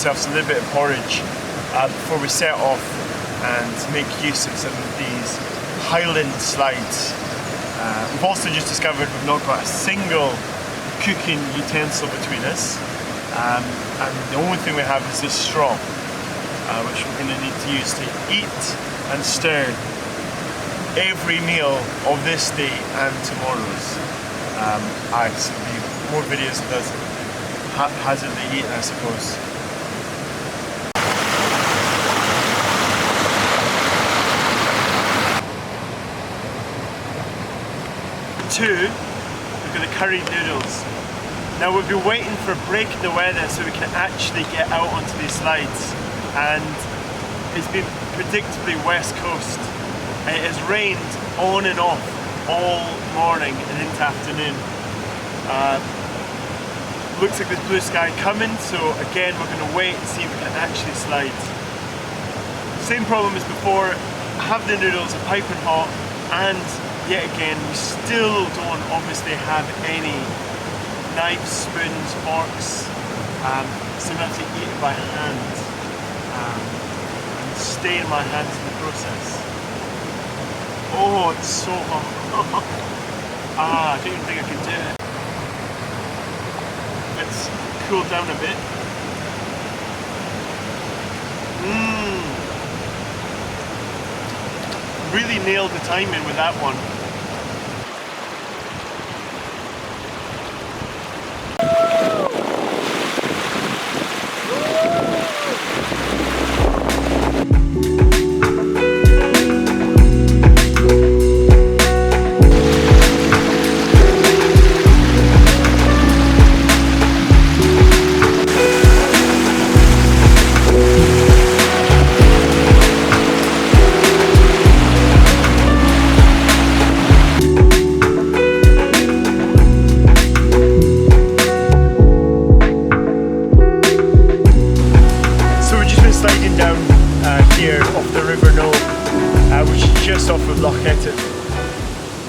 ourselves a little bit of porridge before we set off and make use of some of these Highland slides. We've also just discovered we've not got a single cooking utensil between us, and the only thing we have is this straw, which we're going to need to use to eat and stir every meal of this day and tomorrow's. So there'll be more videos of us haphazardly eating, I suppose. Two, we've got the curried noodles. Now we've been waiting for a break in the weather so we can actually get out onto these slides, and it's been predictably west coast. It has rained on and off all morning and into afternoon. Looks like there's blue sky coming, so again we're going to wait and see if we can actually slide. Same problem as before, have the noodles are piping hot, and yet again we still don't obviously have any knives, spoons, forks, so we have to eat it by hand and stain my hands in the process. Oh, it's so hot. I don't even think I can do it. Let's cool down a bit. Really nailed the timing with that one.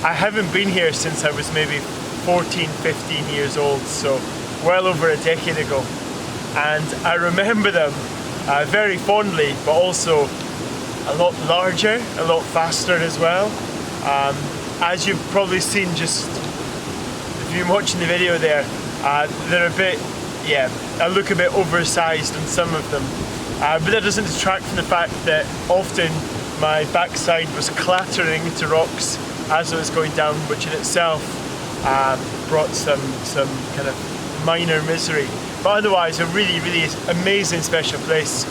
I haven't been here since I was maybe 14, 15 years old, so well over a decade ago. And I remember them very fondly, but also a lot larger, a lot faster as well. As you've probably seen just if you've been watching the video there, they're a bit, I look a bit oversized on some of them. But that doesn't detract from the fact that often my backside was clattering into rocks as I was going down, which in itself brought some kind of minor misery. But otherwise, a really, really amazing special place.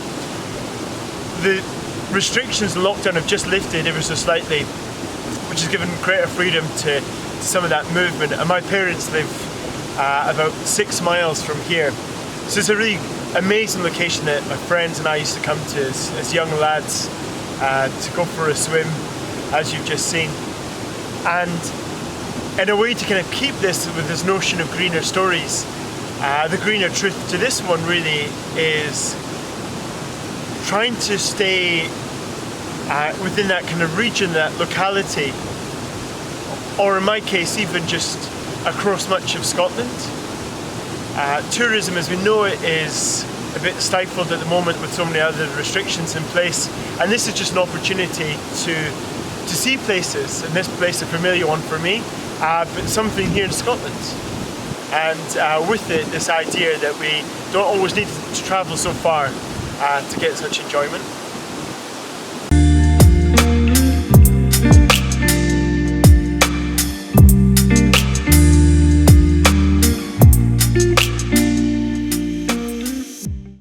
The restrictions, the lockdown have just lifted ever so slightly, which has given greater freedom to some of that movement. And my parents live about 6 miles from here. So it's a really amazing location that my friends and I used to come to as young lads to go for a swim, as you've just seen. And in a way to kind of keep this with this notion of greener stories, the greener truth to this one really is trying to stay within that kind of region, that locality, or in my case even just across much of Scotland. Tourism, as we know it, is a bit stifled at the moment with so many other restrictions in place, and this is just an opportunity to see places, and this place a familiar one for me, but something here in Scotland. And with it, this idea that we don't always need to travel so far to get such enjoyment.